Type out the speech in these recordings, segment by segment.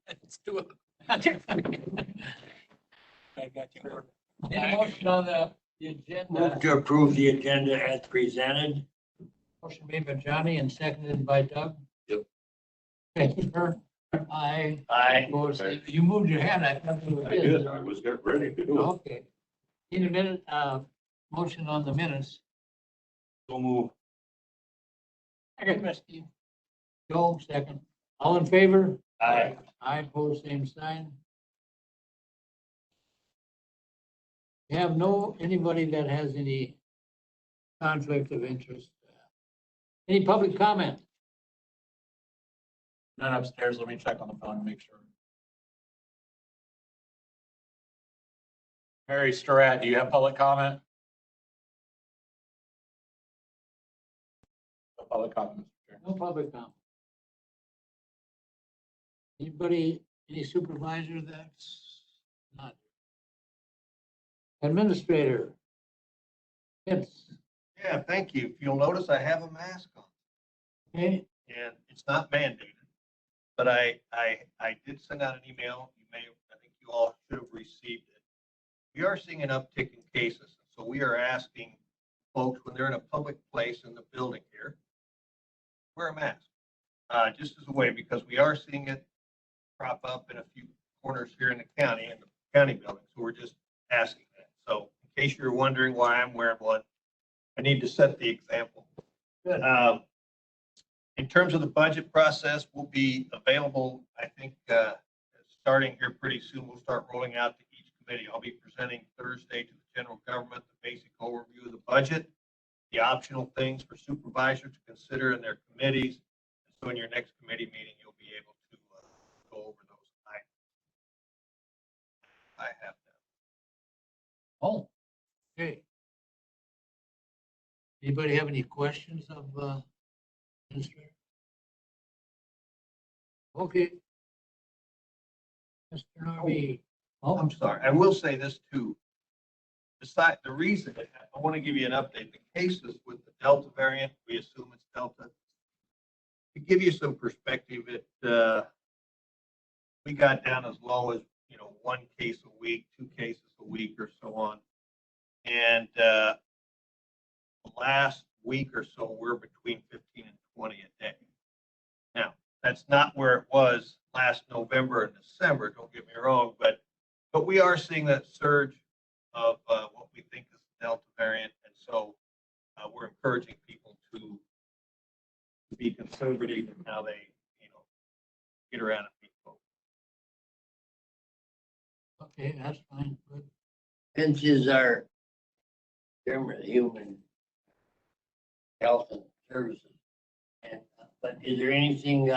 Let's do it. I got you. Any motion on the agenda? Move to approve the agenda as presented. Motion made by Johnny and seconded by Doug. Yep. Okay, sir. Aye. Aye. Opposed? You moved your hand. I thought you were. I did. I was getting ready to do it. Okay. Need a minute, motion on the minutes. So move. Second. Joe, second. All in favor? Aye. I oppose, same sign. You have anybody that has any conflict of interest? Any public comment? None upstairs. Let me check on the phone and make sure. Mary Surratt, do you have public comment? No public comment, Mr. Chair. No public comment. Anybody, any supervisor that's not? Administrator. Yes, Yeah, thank you. If you'll notice, I have a mask on okay, and it's not mandated. But I did send out an email. I think you all should have received it. We are seeing an uptick in cases. So we are asking folks when they're in a public place in the building here, wear a mask. Just as a way, because we are seeing it crop up in a few corners here in the county, in the county building. So we're just asking that. So in case you're wondering why I'm wearing one, I need to set the example. good. In terms of the budget process, will be available, I think, starting here pretty soon. We'll start rolling out to each committee. I'll be presenting Thursday to the general government, the basic overview of the budget, the optional things for supervisors to consider in their committees. So in your next committee meeting, you'll be able to go over those items. I have that. Oh, okay. Anybody have any questions of, administrator? Okay. Mr. Narby. Oh, I'm sorry. I will say this too. The reason, I want to give you an update. The cases with the Delta variant, we assume it's Delta. To give you some perspective, we got down as low as, 1 case a week, 2 cases a week or so on. And the last week or so, we're between 15 and 20 a day. Now, that's not where it was last November and December, don't get me wrong, but we are seeing that surge of what we think is the Delta variant. And so we're encouraging people to be conservative in how they, get around and meet folks. Okay, that's fine. Good. This is our Chairman of Human Health and Services. And, but is there anything,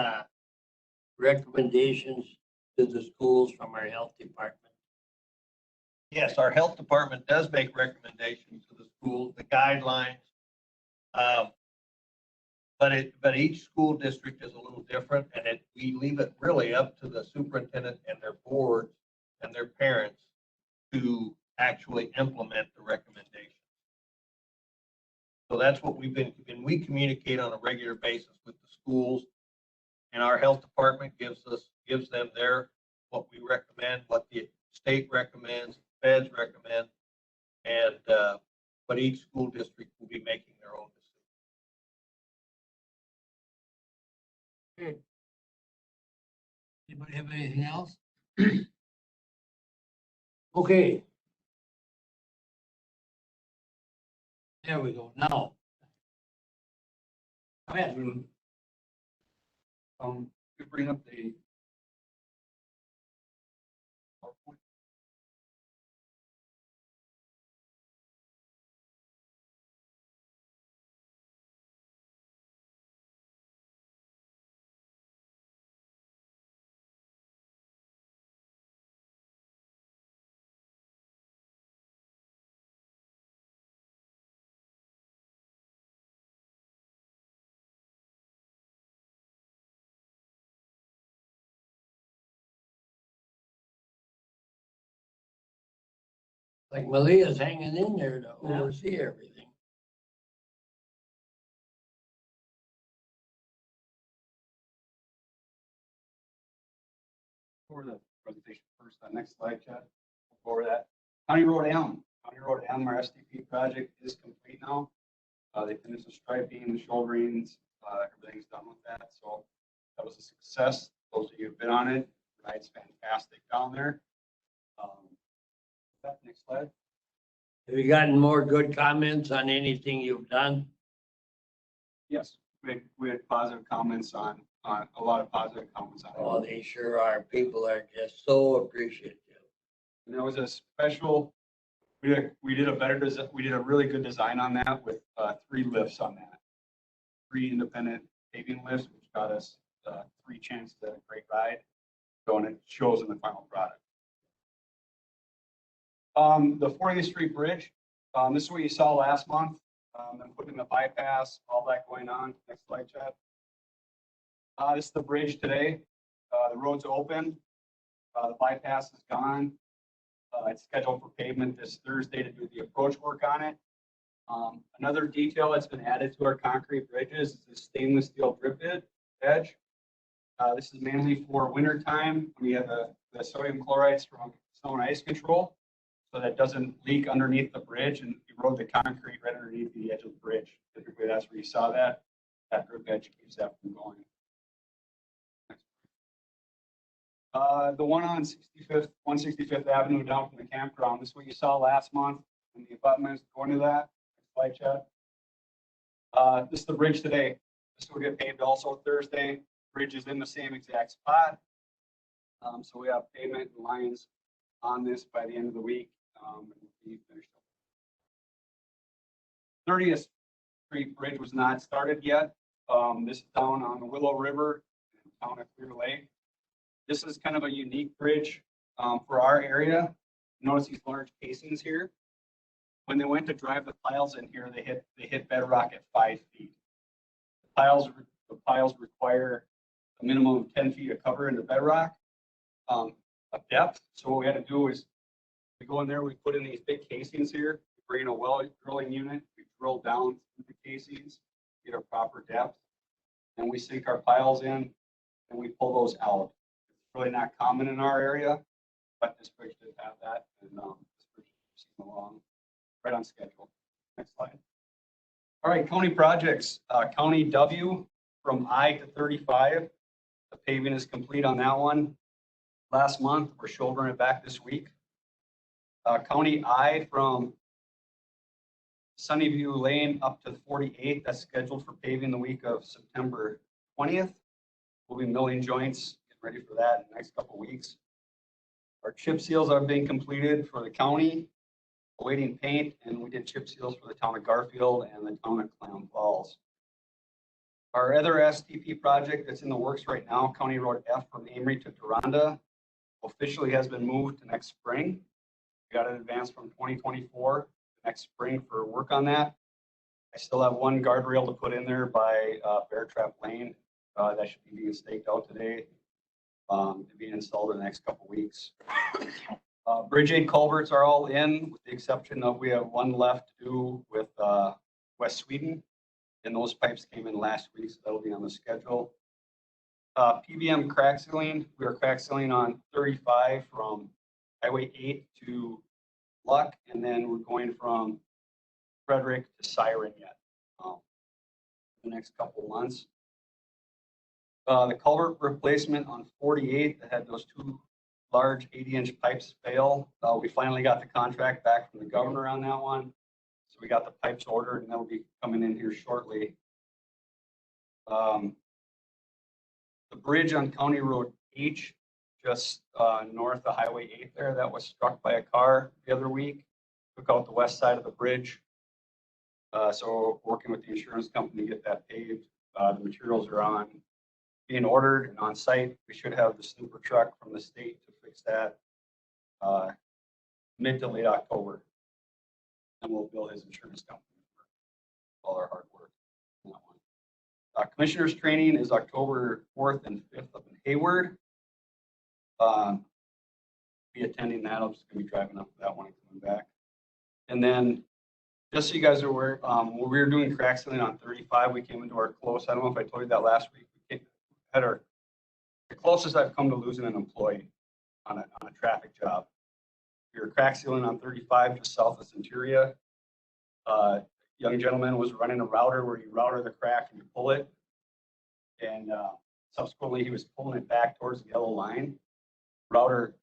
recommendations to the schools from our health department? Yes, our health department does make recommendations to the schools, the guidelines. But each school district is a little different, and we leave it really up to the superintendent and their boards and their parents to actually implement the recommendations. So that's what we communicate on a regular basis with the schools, and our health department gives them what we recommend, what the state recommends, feds recommend, and but each school district will be making their own decision. Okay. Anybody have anything else? Okay. There we go. Now. Go ahead. You bring up the Like Malia's hanging in there to oversee everything. for the presentation first. Next slide, Chad. Go over that. County Road M. County Road M, our SDP project is complete now. They finished the striping, the shoulderings, everything's done with that. So that was a success. Those of you who've been on it, the ride's fantastic down there. Next slide. Have you gotten more good comments on anything you've done? Yes, we had positive comments on a lot of positive comments on it. Oh, they sure are. People are just so appreciative. And there was a special, we did a better design, we did a really good design on that with 3 lifts on that. 3 independent paving lifts, which got us 3 chances at a great ride. So, and it shows in the final product. The 40th Street Bridge, this is what you saw last month. I'm putting the bypass, all that going on. Next slide, Chad. This is the bridge today. The road's open. The bypass is gone. It's scheduled for pavement this Thursday to do the approach work on it. Another detail that's been added to our concrete bridges is the stainless steel drip edge. This is mainly for winter time. We have the sodium chlorides from snow and ice control, so that doesn't leak underneath the bridge and erode the concrete right underneath the edge of the bridge. Typically, that's where you saw that. That drip edge keeps that from going. The one on 165th Avenue down from the campground. This is what you saw last month in the abutments going to that. Next slide, Chad. This is the bridge today. This will get paved also Thursday. Bridge is in the same exact spot. So we have pavement and lines on this by the end of the week. And we'll be finished up. 30th Street Bridge was not started yet. This is down on the Willow River in town of Clear Lake. This is kind of a unique bridge for our area. Notice these large casings here. When they went to drive the piles in here, they hit bedrock at 5 feet. The piles require a minimum of 10 feet of cover in the bedrock of depth. So what we had to do is we go in there, we put in these big casings here, we bring in a well drilling unit, we drill down through the casings, get a proper depth, and we sink our piles in and we pull those out. It's really not common in our area, but this bridge did have that, and this bridge is proceeding along right on schedule. Next slide. All right, county projects. County W from I to 35. The paving is complete on that one. Last month, we're shouldering it back this week. County I from Sunnyview Lane up to 48. That's scheduled for paving the week of September 20th. We'll be milling joints, getting ready for that in the next couple of weeks. Our chip seals are being completed for the county, awaiting paint, and we did chip seals for the town of Garfield and the town of Clam Falls. Our other STP project that's in the works right now, County Road F from Amory to Deronda, officially has been moved to next spring. We got an advance from 2024 next spring for work on that. I still have one guardrail to put in there by Bear Trap Lane. That should be being staked out today, to be installed in the next couple weeks. Bridge 8 culverts are all in, with the exception of we have one left to do with West Sweden, and those pipes came in last week, so that'll be on the schedule. PBM crack sealing, we are crack sealing on 35 from Highway 8 to Luck, and then we're going from Frederick to Siren yet, the next couple of months. The culvert replacement on 48 that had those 2 large 80-inch pipes fail. We finally got the contract back from the governor on that one. So we got the pipes ordered, and that'll be coming in here shortly. The bridge on County Road H, just north of Highway 8 there, that was struck by a car the other week. Took out the west side of the bridge. So working with the insurance company to get that paved. The materials are being ordered and on site. We should have the snooper truck from the state to fix that mid to late October. And we'll bill his insurance company for all our hard work on that one. Commissioners training is October 4th and 5th up in Hayward. Be attending that. I'm just going to be driving up to that one and coming back. And then, just so you guys are aware, when we were doing crack sealing on 35, we came into our close. I don't know if I told you that last week. We had the closest I've come to losing an employee. on a traffic job. We were crack sealing on 35 just south of Centuria. Young gentleman was running a router where you router the crack and you pull it. And subsequently, he was pulling it back towards the yellow line. Router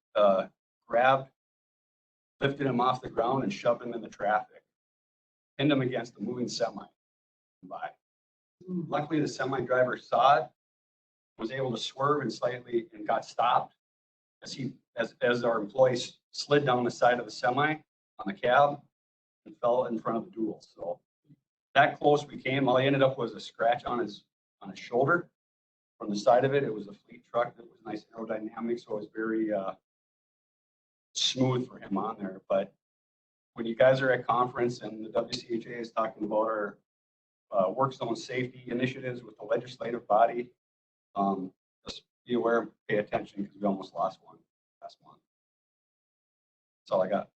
grabbed, lifted him off the ground and shoved him in the traffic. Pinned him against the moving semi by. Luckily, the semi driver saw it, was able to swerve and got stopped as our employees slid down the side of the semi on the cab and fell in front of the dual. So that close we came. All he ended up was a scratch on his shoulder from the side of it. It was a fleet truck that was nice aerodynamic, so it was very smooth for him on there. But when you guys are at conference and the WCHA is talking about our work zone safety initiatives with the legislative body, just be aware, pay attention, because we almost lost one last month. That's all I got.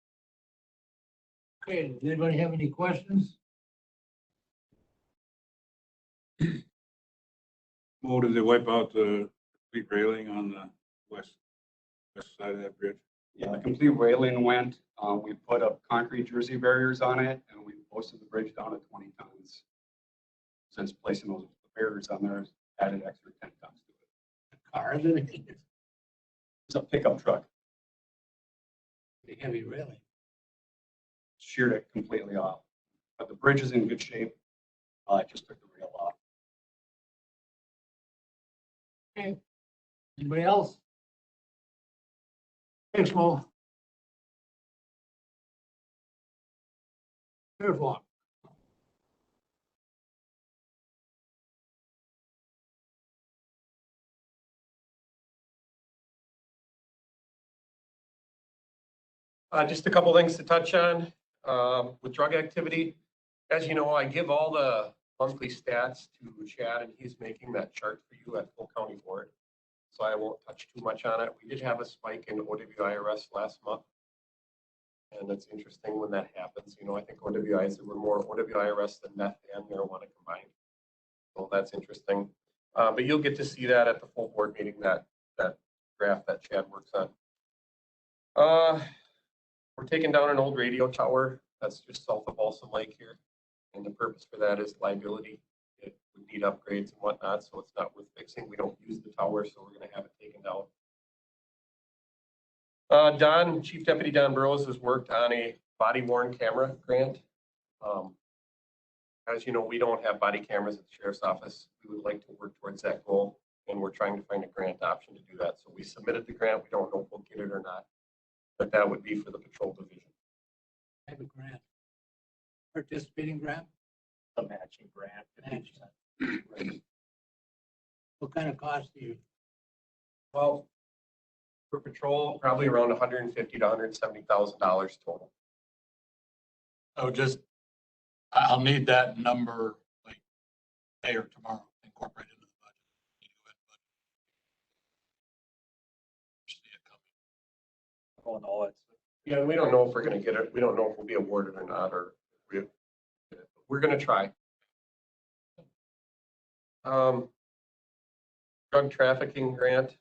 Okay, does anybody have any questions? Well, did they wipe out the complete railing on the west side of that bridge? Yeah, the complete railing went. We put up concrete jersey barriers on it, and we posted the bridge down to 20 tons. Since placing those barriers on there, added extra 10 tons to it. Car, is it? It's a pickup truck. The heavy railing. Sheared it completely off, but the bridge is in good shape. I just took the rail off. Okay. Anybody else? Thanks, Mo. Here's one. Just a couple things to touch on with drug activity. As you know, I give all the monthly stats to Chad, and he's making that chart for you at Polk County Board. So I won't touch too much on it. We did have a spike in OWIRS last month. And it's interesting when that happens. You know, I think OWIs were more OWIRS than meth and marijuana combined. So that's interesting. But you'll get to see that at the full board meeting, that graph that Chad works on. We're taking down an old radio tower that's just south of Balsam Lake here. And the purpose for that is liability. It would need upgrades and whatnot, so it's not worth fixing. We don't use the tower, so we're going to have it taken down. Chief Deputy Don Burrows has worked on a body worn camera grant. As you know, we don't have body cameras at the Sheriff's Office. We would like to work towards that goal, and we're trying to find a grant option to do that. So we submitted the grant. We don't know if we'll get it or not, but that would be for the patrol division. Have a grant. Participating grant? A matching grant. 50%. What kind of cost do you? Well, for patrol, probably around $150,000 to $170,000 total. Oh, I'll need that number like today or tomorrow, incorporated into the budget. See it coming. Oh, no, it's. Yeah, we don't know if we're going to get it. We don't know if we'll be awarded or not, or we're going to try. Drug trafficking grant,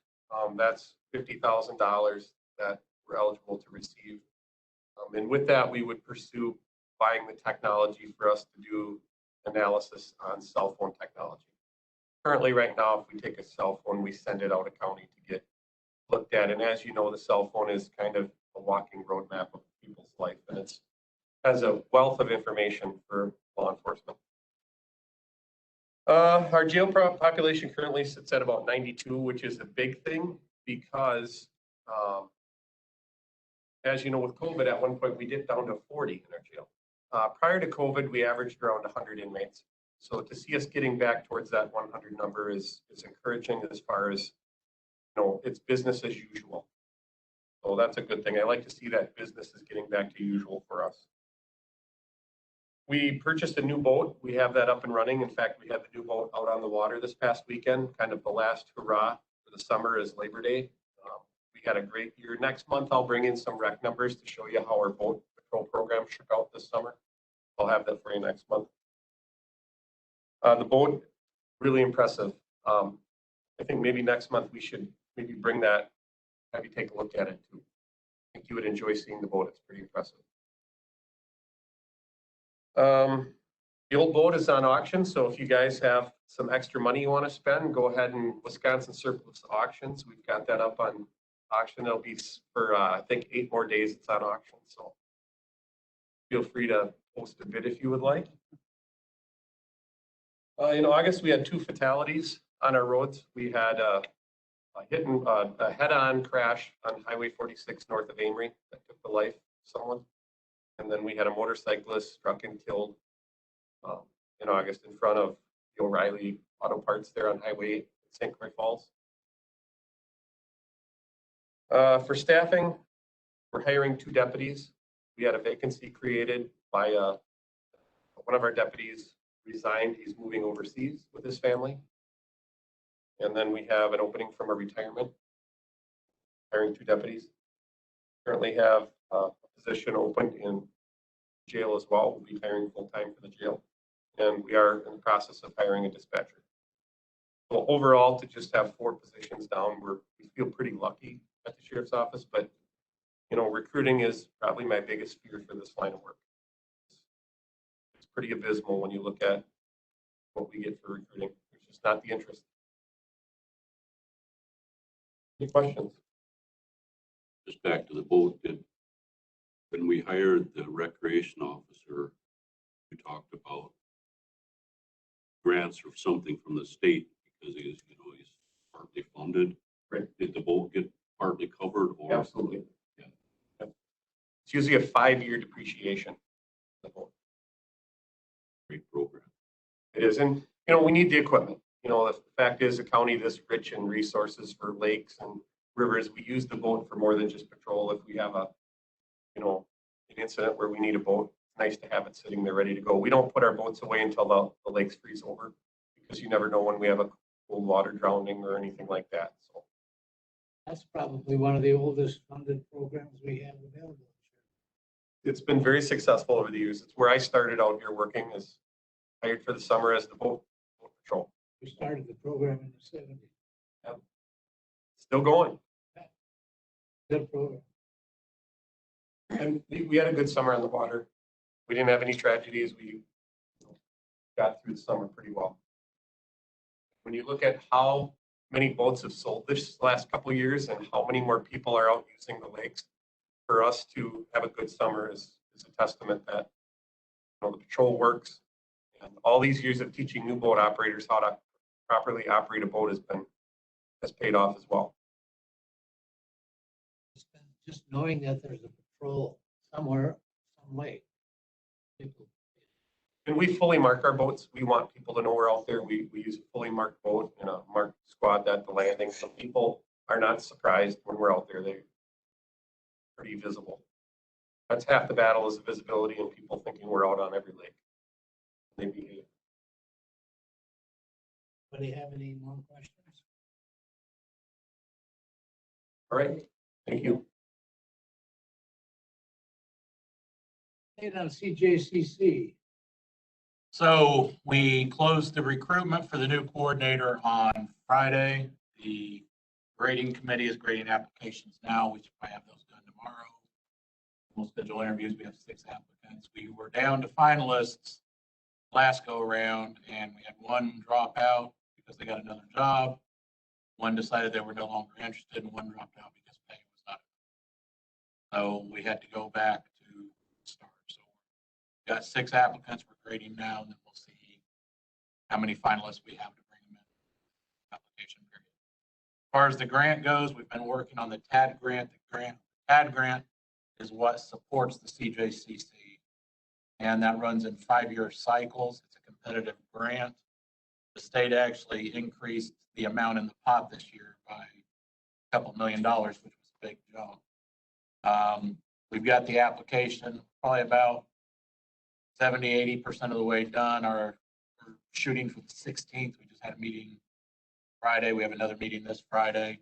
that's $50,000 that we're eligible to receive. And with that, we would pursue buying the technology for us to do analysis on cell phone technology. Currently, right now, if we take a cell phone, we send it out of county to get looked at. And as you know, the cell phone is kind of a walking roadmap of people's life, and it has a wealth of information for law enforcement. Our jail population currently sits at about 92, which is a big thing because, as you know, with COVID, at one point we dipped down to 40 in our jail. Prior to COVID, we averaged around 100 inmates. So to see us getting back towards that 100 number is encouraging as far as, you know, it's business as usual. So that's a good thing. I like to see that business is getting back to usual for us. We purchased a new boat. We have that up and running. In fact, we had the new boat out on the water this past weekend. Kind of the last hurrah for the summer is Labor Day. We had a great year. Next month, I'll bring in some rec numbers to show you how our boat patrol program shook out this summer. I'll have that for you next month. The boat, really impressive. I think maybe next month we should maybe bring that have you take a look at it too. I think you would enjoy seeing the boat. It's pretty impressive. The old boat is on auction, so if you guys have some extra money you want to spend, go ahead and Wisconsin Surplus Auctions. We've got that up on auction. It'll be for, I think, 8 more days it's on auction, so feel free to post a bid if you would like. In August, we had 2 fatalities on our roads. We had a head-on crash on Highway 46 north of Amory that took the life of someone. And then we had a motorcyclist struck and killed in August in front of the O'Reilly Auto Parts there on Highway 8 in St. Croix Falls. For staffing, we're hiring 2 deputies. We had a vacancy created by one of our deputies resigned. He's moving overseas with his family. And then we have an opening from a retirement, hiring 2 deputies. Currently have a position open in jail as well. We'll be hiring full-time for the jail. And we are in the process of hiring a dispatcher. So overall, to just have 4 positions down, we feel pretty lucky at the sheriff's office, but recruiting is probably my biggest fear for this line of work. It's pretty abysmal when you look at what we get for recruiting. There's just not the interest. Any questions? Just back to the boat, when we hired the recreation officer, we talked about grants or something from the state because he's partly funded. Right. Did the boat get partly covered? Or Absolutely. Yeah. It's usually a 5-year depreciation. great program? It is, and we need the equipment. The fact is, a county this rich in resources for lakes and rivers, we use the boat for more than just patrol. If we have an incident where we need a boat, it's nice to have it sitting there ready to go. We don't put our boats away until the lakes freeze over, because you never know when we have a cold water drowning or anything like that. So That's probably one of the oldest funded programs we have available. it's been very successful over the years. It's where I started out here working, as hired for the summer as the boat patrol. We started the program in the 70s. Still going. Good program. And we had a good summer on the water. We didn't have any tragedies. We got through the summer pretty well. When you look at how many boats have sold this last couple of years and how many more people are out using the lakes, for us to have a good summer is a testament that the patrol works. And all these years of teaching new boat operators how to properly operate a boat has paid off as well. Just knowing that there's a patrol somewhere, some lake. People, And we fully mark our boats. We want people to know we're out there. We use a fully marked boat and a marked squad at the landing. So people are not surprised when we're out there. They're pretty visible. That's half the battle, is the visibility and people thinking we're out on every lake. They behave. anybody have any more questions? All right. Thank you. Hey, on CJCC. So we closed the recruitment for the new coordinator on Friday. The grading committee is grading applications now. We should probably have those done tomorrow. We'll schedule interviews. We have 6 applicants. We were down to finalists last go around, and we had 1 drop out because they got another job. 1 decided they were no longer interested, and 1 dropped out because pay was not enough. So we had to go back to start. So we've got 6 applicants we're grading now, and then we'll see how many finalists we have to bring them in application period. As far as the grant goes, we've been working on the TAD grant. The TAD grant is what supports the Cjcc, and that runs in 5-year cycles. It's a competitive grant. The state actually increased the amount in the pot this year by a couple $1 million, which was a big jump. We've got the application probably about 70–80% of the way done. We're shooting for the 16th. We just had a meeting Friday. We have another meeting this Friday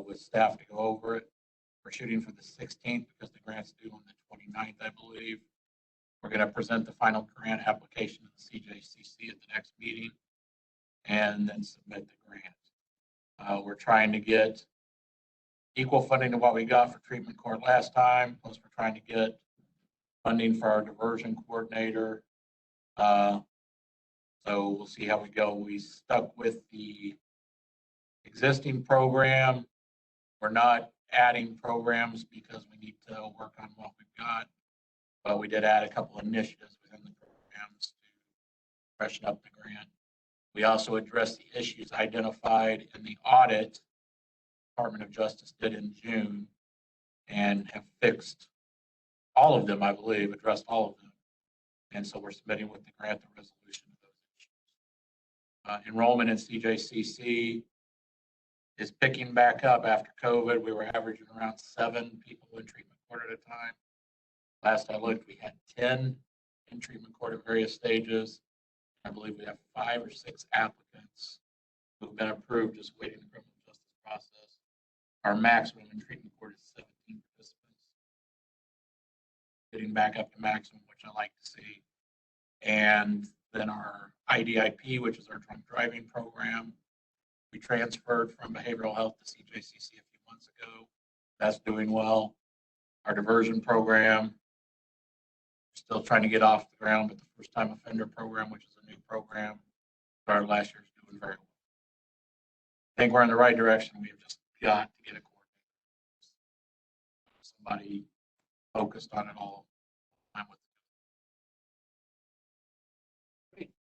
with staff to go over it. We're shooting for the 16th because the grant's due on the 29th, I believe. We're going to present the final grant application to the Cjcc at the next meeting and then submit the grant. We're trying to get equal funding to what we got for treatment court last time, plus we're trying to get funding for our diversion coordinator. So we'll see how we go. We stuck with the existing program. We're not adding programs because we need to work on what we've got. But we did add a couple of initiatives within the programs to freshen up the grant. We also addressed the issues identified in the audit Department of Justice did in June and have fixed all of them, I believe, addressed all of them. And so we're submitting with the grant the resolution of those issues. Enrollment in Cjcc is picking back up after COVID. We were averaging around 7 people in treatment court at a time. Last I looked, we had 10 in treatment court at various stages. I believe we have 5 or 6 applicants who've been approved, just waiting the criminal justice process. Our maximum in treatment court is 17 participants. Getting back up to maximum, which I like to see. And then our IDIP, which is our drunk driving program, we transferred from behavioral health to Cjcc a few months ago. That's doing well. Our diversion program, still trying to get off the ground, but the first time offender program, which is a new program, started last year, is doing very well. I think we're in the right direction. We've just got to get a coordinator. Somebody focused on it all the time with Great.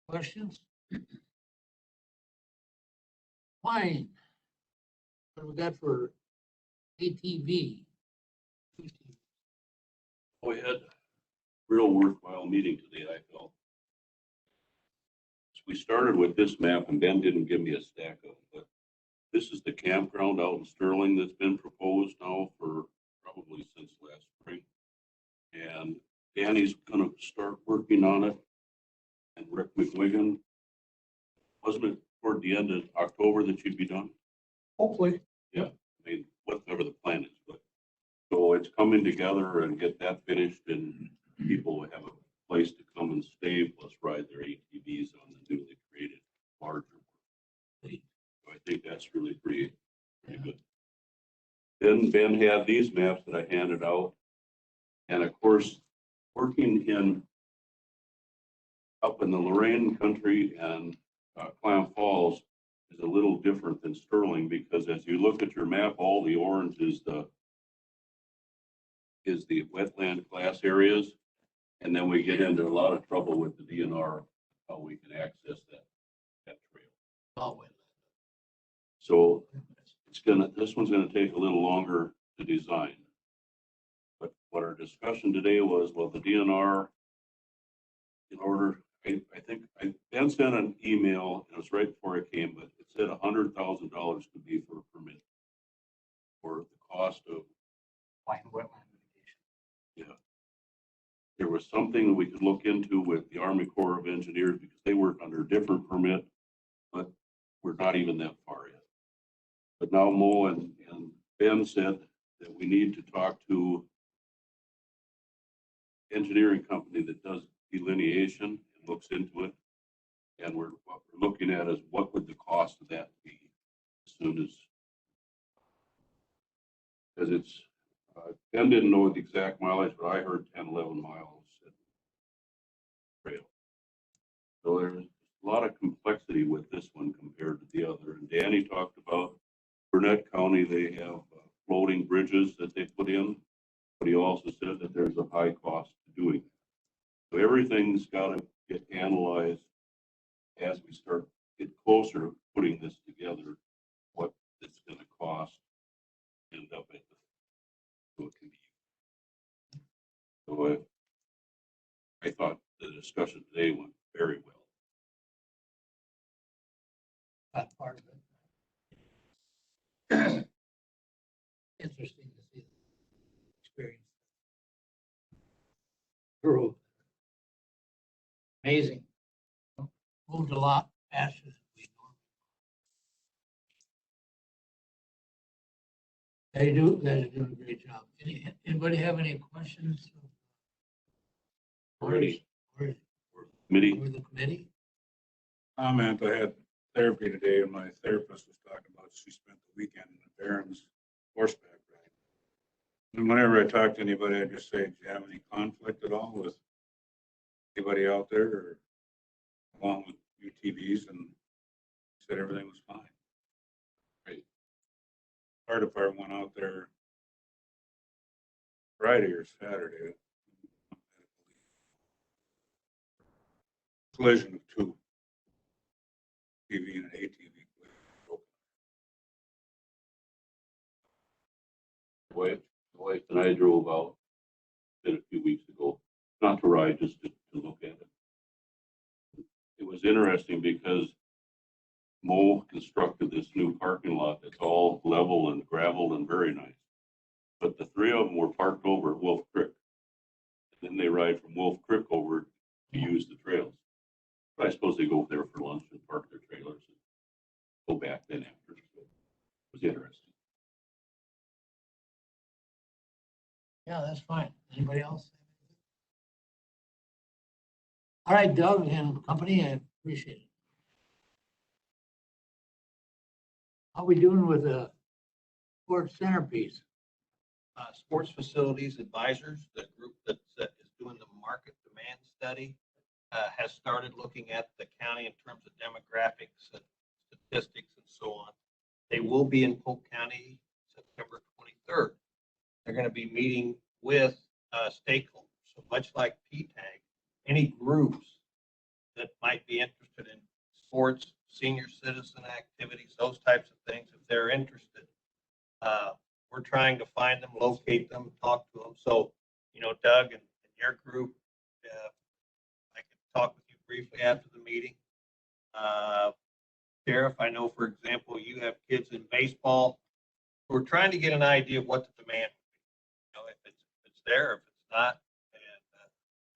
Questions? Fine. What we got for ATV? We had a real worthwhile meeting today, I felt. So we started with this map, and Ben didn't give me a stack of it, but this is the campground out in Sterling that's been proposed now for probably since last spring. And Danny's gonna start working on it. And Rick McWigan, wasn't it toward the end of October that you'd be done? Hopefully. Yeah, I mean, whatever the plan is, but so it's coming together and get that finished, and people will have a place to come and stay, plus ride their ATVs on the newly created larger one. So I think that's really pretty good. Then Ben had these maps that I handed out, and of course, working up in the Lorain country and Clam Falls is a little different than Sterling, because as you look at your map, all the orange is the wetland class areas. And then we get into a lot of trouble with the DNR, how we can access that trail. So this one's gonna take a little longer to design. But what our discussion today was, well, the DNR, in order, I think Ben sent an email, and it was right before I came, but it said $100,000 could be for a permit for the cost of Wetland. Yeah. There was something that we could look into with the Army Corps of Engineers, because they work under a different permit, but we're not even that far yet. But now Mo and Ben said that we need to talk to engineering company that does delineation and looks into it. And what we're looking at is what would the cost of that be as soon as, because it's, Ben didn't know the exact mileage, but I heard 10, 11 miles at trail. So there's a lot of complexity with this one compared to the other. And Danny talked about Burnett County, they have floating bridges that they put in, but he also said that there's a high cost to doing that. So everything's got to get analyzed as we start get closer to putting this together, what it's going to cost, end up at the, so it can be. So I thought the discussion today went very well. That part of it. Interesting to see the experience. Growth. Amazing. Moved a lot faster than we normally. They are doing a great job. Anybody have any questions? Ready. Or Committee. the committee? Comment I had, therapy today, and my therapist was talking about she spent the weekend in the Barrens horseback ride. And whenever I talk to anybody, I just say, do you have any conflict at all with anybody out there or along with UTVs? And said everything was fine. Right. Fire department went out there Friday or Saturday. Collision of two TV and an ATV. The wife and I drove out a few weeks ago, not to ride, just to look at it. It was interesting because Mo constructed this new parking lot that's all level and gravel and very nice. But the three of them were parked over at Wolf Creek. Then they ride from Wolf Creek over to use the trails. But I suppose they go there for lunch and park their trailers and go back then after. So it was interesting. Yeah, that's fine. Anybody else? All right, Doug and company, I appreciate it. How we doing with the sports centerpiece? Sports Facilities Advisors, the group that is doing the market demand study, has started looking at the county in terms of demographics and statistics and so on. They will be in Polk County September 23rd. They're going to be meeting with stakeholders. So much like PTAG, any groups that might be interested in sports, senior citizen activities, those types of things, if they're interested, we're trying to find them, locate them, talk to them. So, you know, Doug and your group, I can talk with you briefly after the meeting. Sheriff, I know, for example, you have kids in baseball. We're trying to get an idea of what the demand would be. You know, if it's there, if it's not,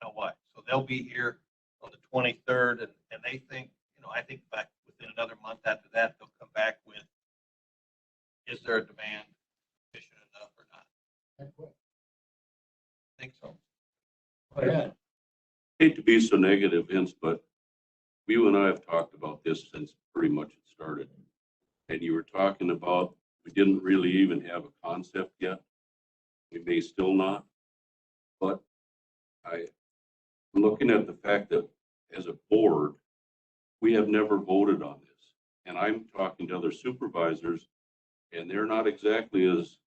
and what. So they'll be here on the 23rd, and they think, you know, I think back within another month after that, they'll come back with, is there a demand sufficient enough or not? I think so. Oh, yeah. Hate to be so negative, Vince, but you and I have talked about this since pretty much it started. And you were talking about, we didn't really even have a concept yet. We may still not. But I'm looking at the fact that as a board, we have never voted on this. And I'm talking to other supervisors, and they're not exactly as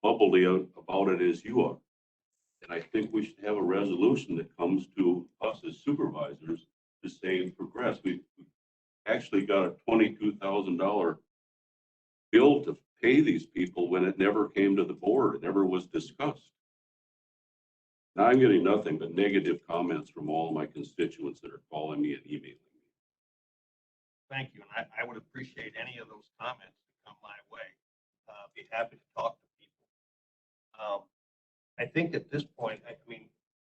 bubbly about it as you are. And I think we should have a resolution that comes to us as supervisors to say progress. We actually got a $22,000 bill to pay these people when it never came to the board. It never was discussed. Now I'm getting nothing but negative comments from all my constituents that are calling me and emailing me. Thank you. And I would appreciate any of those comments that come my way. Be happy to talk to people. I think at this point, I mean,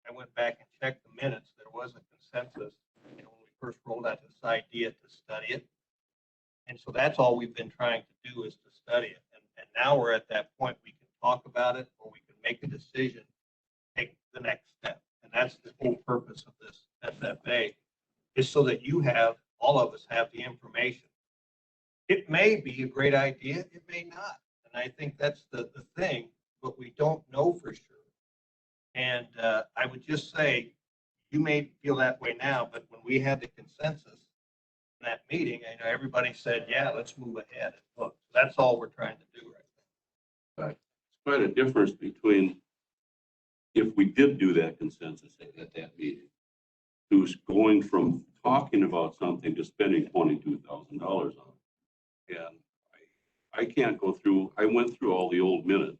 I went back and checked the minutes. There was a consensus, you know, when we first rolled out this idea to study it. And so that's all we've been trying to do is to study it. And now we're at that point, we can talk about it or we can make a decision, take the next step. And that's the whole purpose of this SFA, is so that you have, all of us have the information. It may be a great idea, it may not. And I think that's the thing, but we don't know for sure. And I would just say, you may feel that way now, but when we had the consensus in that meeting, I know everybody said, yeah, let's move ahead. And look, that's all we're trying to do right now. It's quite a difference between if we did do that consensus at that meeting, who's going from talking about something to spending $22,000 on it. And I can't go through, I went through all the old minutes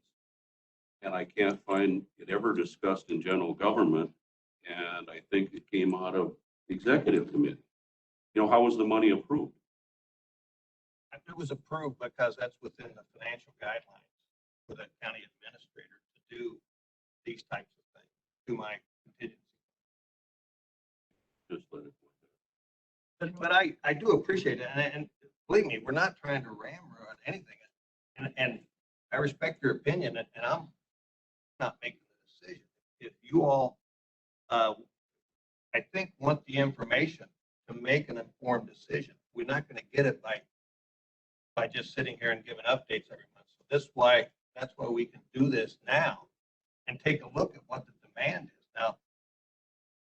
and I can't find it ever discussed in general government. And I think it came out of the executive committee. You know, how was the money approved? It was approved because that's within the financial guidelines for the county administrator to do these types of things, to my contingency. Just let it go. But I do appreciate it. And believe me, we're not trying to ramrod anything. And I respect your opinion, and I'm not making the decision. If you all, I think, want the information to make an informed decision, we're not going to get it by just sitting here and giving updates every month. So that's why we can do this now and take a look at what the demand is. Now,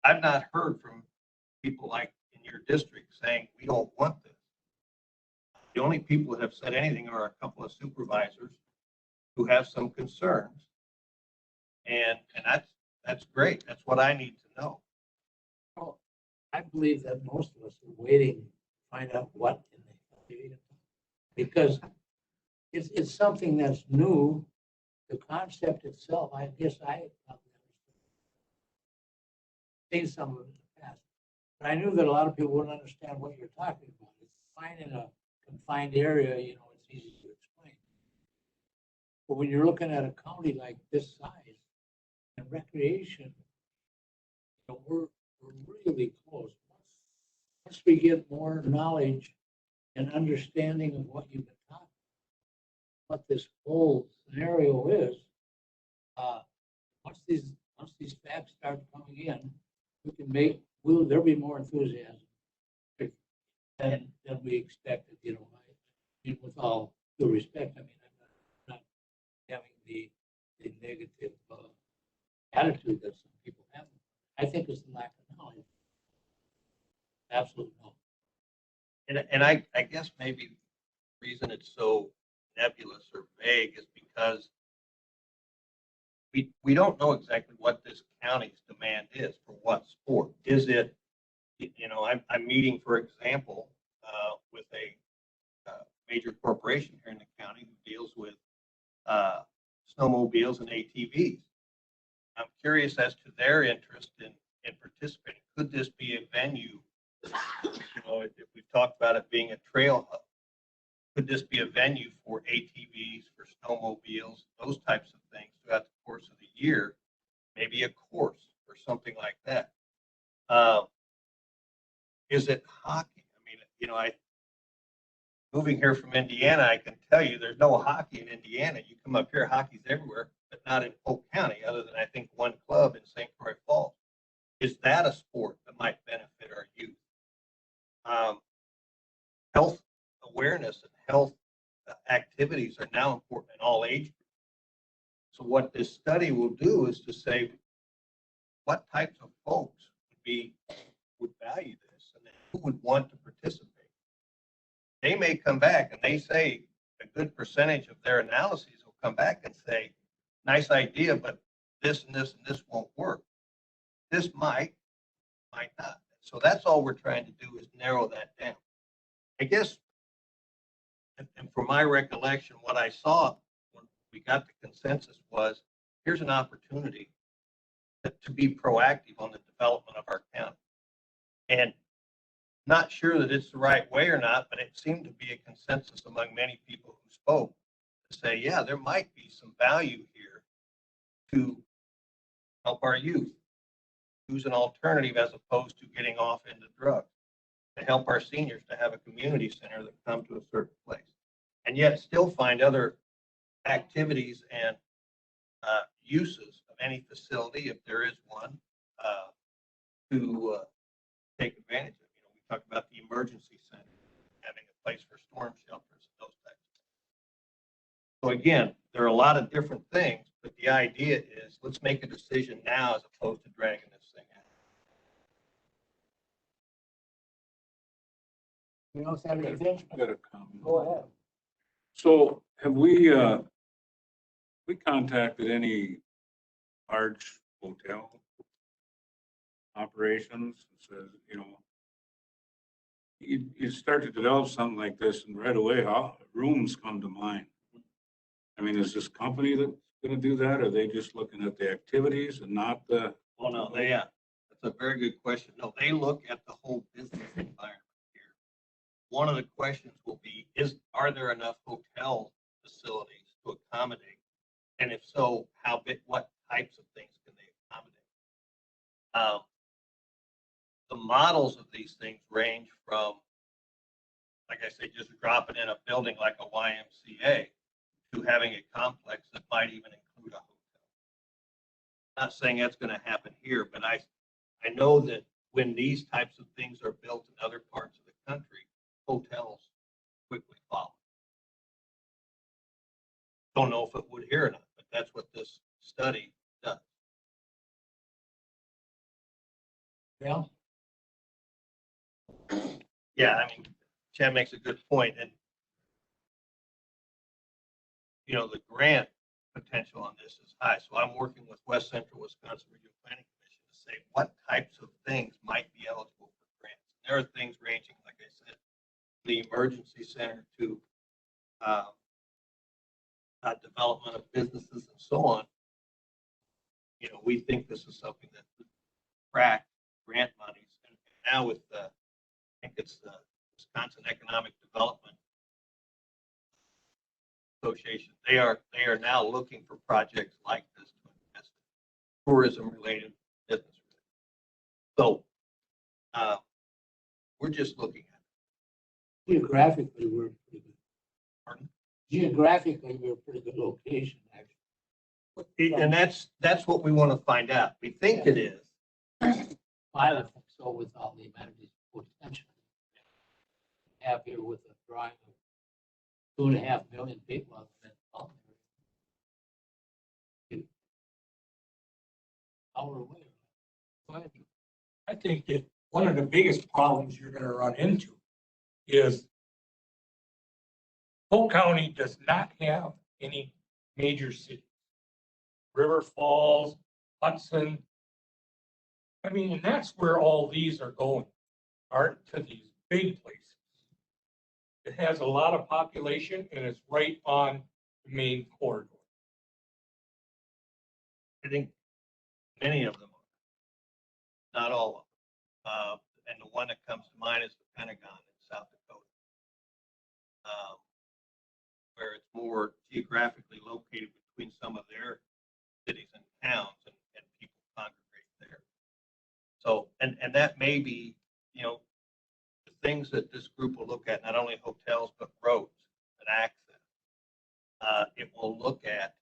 I've not heard from people like in your district saying, we don't want this. The only people that have said anything are a couple of supervisors who have some concerns. And that's great. That's what I need to know. Well, I believe that most of us are waiting to find out what in the, because it's something that's new. The concept itself, I guess I seen some of it in the past, but I knew that a lot of people wouldn't understand what you're talking about. It's fine in a confined area, you know, it's easy to explain. But when you're looking at a county like this size and recreation, you know, we're really close. Once we get more knowledge and understanding of what you've been talking, what this whole scenario is, once these facts start coming in, there'll be more enthusiasm than we expected, you know. I mean, with all due respect, I mean, I'm not having the negative attitude that some people have. I think it's the lack of knowledge. Absolutely no. And I guess maybe the reason it's so nebulous or vague is because we don't know exactly what this county's demand is for what sport. Is it, you know, I'm meeting, for example, with a major corporation here in the county who deals with snowmobiles and ATVs. I'm curious as to their interest in participating. Could this be a venue? You know, if we've talked about it being a trail hub, could this be a venue for ATVs, for snowmobiles, those types of things throughout the course of the year? Maybe a course or something like that. Is it hockey? I mean, you know, moving here from Indiana, I can tell you there's no hockey in Indiana. You come up here, hockey's everywhere, but not in Polk County, other than I think one club in St. Croix Falls. Is that a sport that might benefit our youth? Health awareness and health activities are now important in all age groups. So what this study will do is to say what types of folks would value this and who would want to participate. They may come back and they say a good percentage of their analyses will come back and say, nice idea, but this and this and this won't work. This might not. So that's all we're trying to do is narrow that down. I guess, and from my recollection, what I saw when we got the consensus was, here's an opportunity to be proactive on the development of our county. And not sure that it's the right way or not, but it seemed to be a consensus among many people who spoke to say, yeah, there might be some value here to help our youth use an alternative as opposed to getting off into drugs, to help our seniors to have a community center that come to a certain place, and yet still find other activities and uses of any facility, if there is one, to take advantage of. You know, we talked about the emergency center, having a place for storm shelters, and those types of things. So again, there are a lot of different things, but the idea is let's make a decision now as opposed to dragging this thing out. You know, anything? I got a comment. Go ahead. So have we contacted any large hotel operations? Says, you know, you start to develop something like this and right away, rooms come to mind. I mean, is this company that's going to do that? Are they just looking at the activities and not the? Well, no, that's a very good question. No, they look at the whole business environment here. One of the questions will be, are there enough hotel facilities to accommodate? And if so, how big, what types of things can they accommodate? The models of these things range from, like I say, just dropping in a building like a YMCA to having a complex that might even include a hotel. Not saying that's going to happen here, but I know that when these types of things are built in other parts of the country, hotels quickly follow. Don't know if it would here or not, but that's what this study does. Yeah, Yeah, I mean, Chad makes a good point, and you know, the grant potential on this is high. So I'm working with West Central Wisconsin Regional Planning Commission to say what types of things might be eligible for grants. There are things ranging, like I said, the emergency center to development of businesses and so on. You know, we think this is something that could crack grant monies. And now with the, I think it's the Wisconsin Economic Development Association, they are now looking for projects like this to invest in tourism related business. So we're just looking at it. geographically, we're pretty good. Pardon? Geographically, we're a pretty good location, actually. And that's what we want to find out. We think it is. I don't think so with all the amenities potential. Have here with a drawing of 2.5 million people out there. Our way. Go ahead. I think that one of the biggest problems you're gonna run into is Polk County does not have any major cities. River Falls, Hudson. I mean, and that's where all these are going, are to these big places. It has a lot of population and it's right on the main corridor. I think many of them are, not all of them. And the one that comes to mind is the Pentagon in South Dakota, where it's more geographically located between some of their cities and towns, and people congregate there. So, and that may be, you know, the things that this group will look at, not only hotels, but roads and access. It will look at,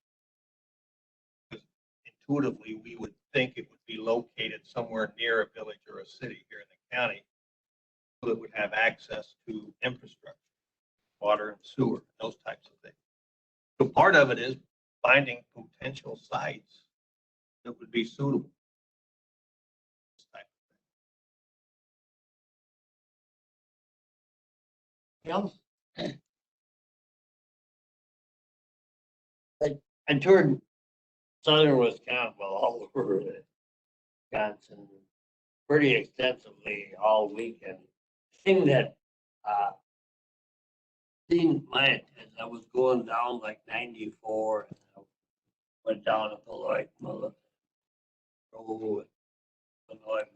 because intuitively, we would think it would be located somewhere near a village or a city here in the county, so it would have access to infrastructure, water and sewer, those types of things. So part of it is finding potential sites that would be suitable. This type of thing. Yeah, I toured southern Wisconsin, well, all over Wisconsin pretty extensively all weekend. Thing that seen my attention, I was going down like 94 and I went down to Beloit, Mullet, Illinois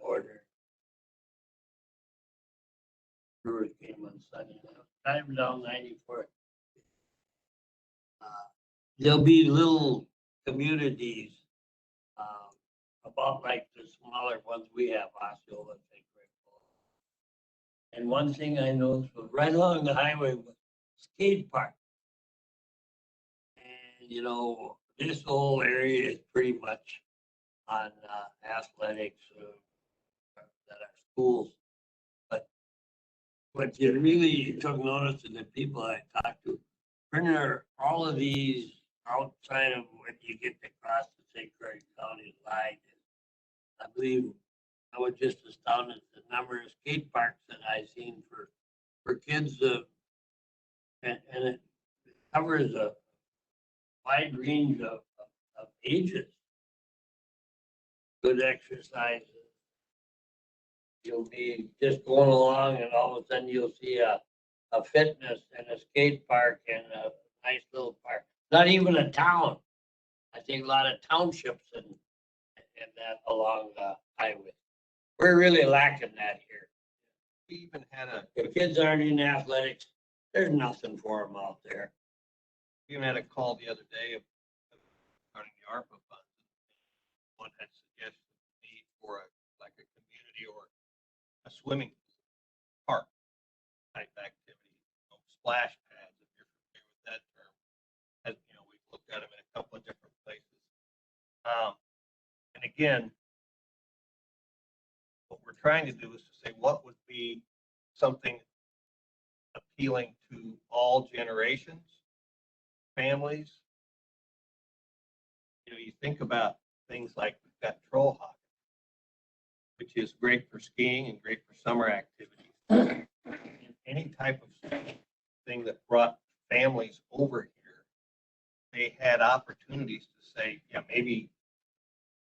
border. Brewers came on Sunday. I was driving down 94. There'll be little communities about like the smaller ones we have, Osceola, St. Croix. And one thing I noticed was right along the highway was skate park. And you know, this whole area is pretty much on athletics that are schools. But what you really took notice of the people I talked to, Brenner, all of these outside of when you get across the St. Croix County line, I believe I was just astounded at the number of skate parks that I've seen for kids and it covers a wide range of ages. Good exercise. You'll be just going along and all of a sudden you'll see a fitness and a skate park and a nice little park. Not even a town. I think a lot of townships and that along the highway. We're really lacking that here. We even had If kids aren't in athletics, there's nothing for them out there. a call the other day regarding the ARPA funds. One had suggested the need for like a community or a swimming park type activity, splash pads, if you're familiar with that term. As you know, we've looked at them in a couple of different places. And again, what we're trying to do is to say what would be something appealing to all generations, families. You know, you think about things like we've got troll hockey, which is great for skiing and great for summer activities. And any type of thing that brought families over here, they had opportunities to say, yeah, maybe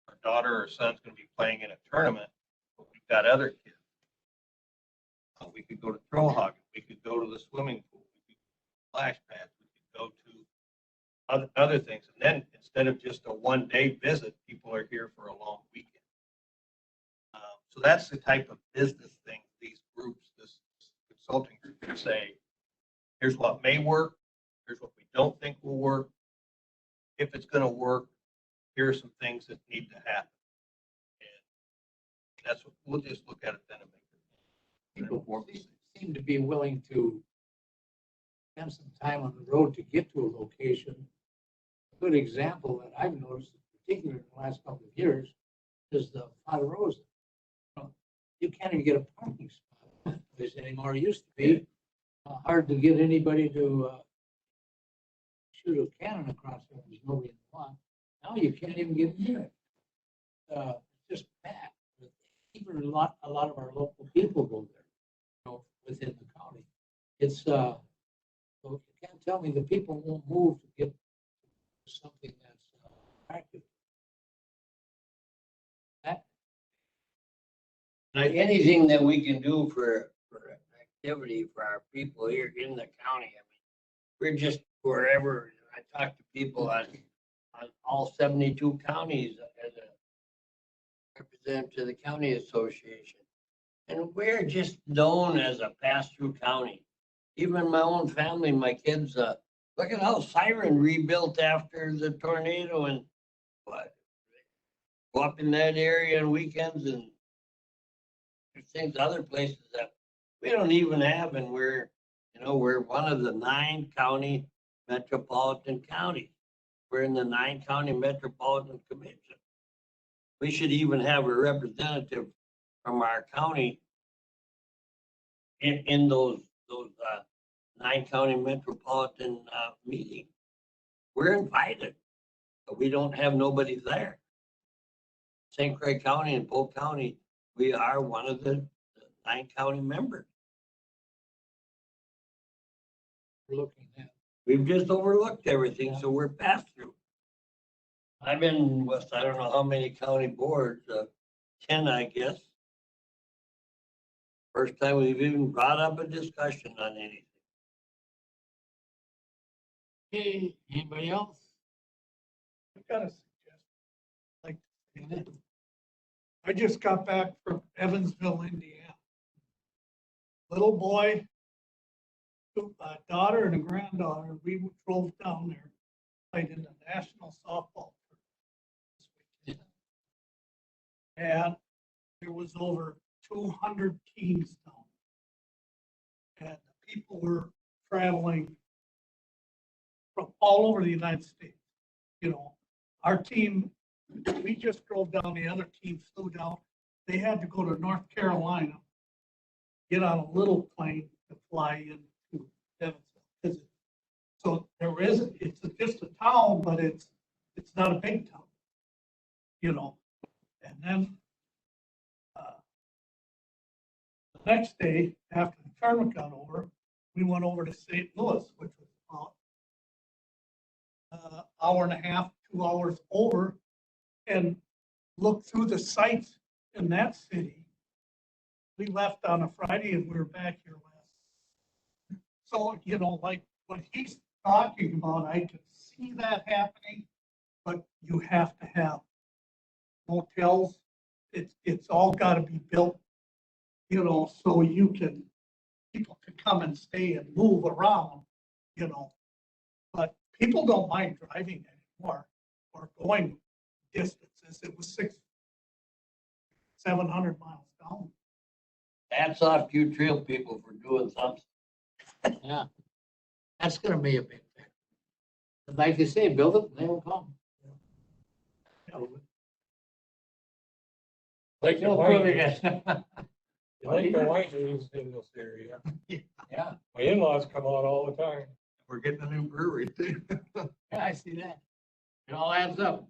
our daughter or son's going to be playing in a tournament, but we've got other kids. We could go to throw hockey, we could go to the swimming pool, we could splash pads, we could go to other things. And then instead of just a one-day visit, people are here for a long weekend. So that's the type of business thing these groups, this consulting group can say, here's what may work, here's what we don't think will work. If it's going to work, here are some things that need to happen. And that's what we'll just look at it then and make it. People seem to be willing to spend some time on the road to get to a location. A good example that I've noticed, particularly in the last couple of years, is the Fata Rosa. You can't even get a parking spot place anymore. It used to be hard to get anybody to shoot a cannon across there. There's nobody in the lot. Now you can't even get near it. Just bad. Even a lot of our local people go there, you know, within the county. It's so you can't tell me the people won't move to get something that's attractive. Anything that we can do for activity for our people here in the county. I mean, we're just wherever. I talk to people on all 72 counties as a representative to the county association. And we're just known as a pass-through county. Even my own family, my kids, look at how Siren rebuilt after the tornado and what, go up in that area on weekends, and there's things, other places that we don't even have, and we're one of the 9 county metropolitan counties. We're in the 9 county metropolitan commission. We should even have a representative from our county in those 9 county metropolitan meetings. We're invited, but we don't have nobody there. St. Croix County and Polk County, we are one of the 9 county members. We're looking at. We've just overlooked everything, so we're passed through. I've been with, I don't know how many county boards, 10, I guess. First time we've even brought up a discussion on anything. Hey, anybody else? I've got a suggestion. I just got back from Evansville, Indiana. Little boy, a daughter and a granddaughter, we drove down there, played in the national softball tournament. And there was over 200 teams down there. And the people were traveling from all over the United States. You know, our team, we just drove down, the other team flew down. They had to go to North Carolina, get on a little plane to fly into Evansville. So there isn't, it's just a town, but it's not a big town, you know. And then the next day, after the tournament got over, we went over to St. Louis, which was about hour and a half, 2 hours over, and looked through the sites in that city. We left on a Friday and we were back here last. So, you know, like what he's talking about, I can see that happening, but you have to have motels. It's all got to be built, you know, so people can come and stay and move around, you know. But people don't mind driving anymore or going distances. It was 700 miles down. Hats off to you trail people for doing something. Yeah. That's gonna be a big thing. And like you say, build it, and they will come. You know, Like Still your proving point, it. You like the wineries in this area. Yeah, My in-laws come out all the time. We're getting a new brewery too. yeah, I see that. It all adds up.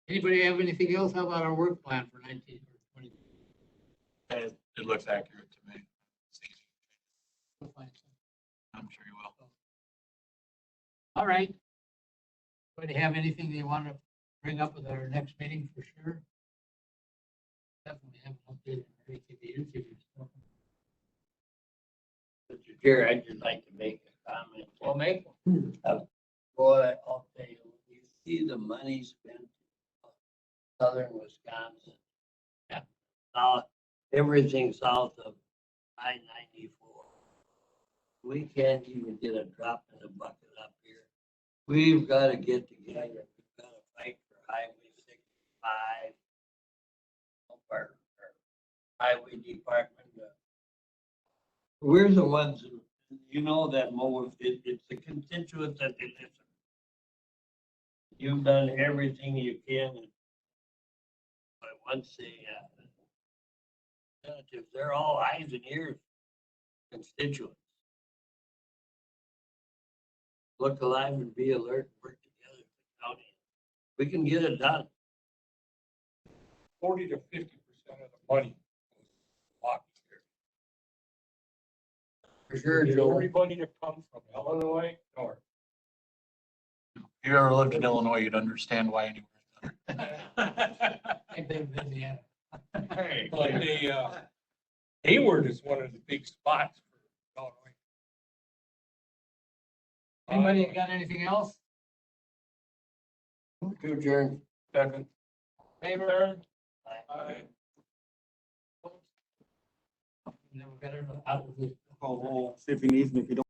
Anybody have anything else? How about our work plan for 19 or 20? It looks accurate to me. We'll find some. I'm sure you will. All right. Anybody have anything they want to bring up with our next meeting for sure? Definitely have an update on ATV interviews. Mr. Chair, I'd just like to make a comment. Well, make, Boy, I'll tell you, when you see the money spent in southern Wisconsin. Yeah. Everything south of I-94. We can't even get a drop in the bucket up here. We've got to get together. We've got to fight for Highway 65. Our highway department. We're the ones who, you know, that it's the constituents that they listen. You've done everything you can. But once they, representatives, they're all eyes and ears constituents. Look alive and be alert, work together as a county. We can get it done. 40 to 50% of the money goes to For sure, Get Joe. everybody to come from Illinois north. If you ever lived in Illinois, you'd understand why anywhere's better. I've been in Indiana. Like Hayward is one of the big spots for Illinois. Anybody got anything else? To adjourn. Second. Favor? Aye. Never got it out of the. Oh, see if he needs me, if you don't.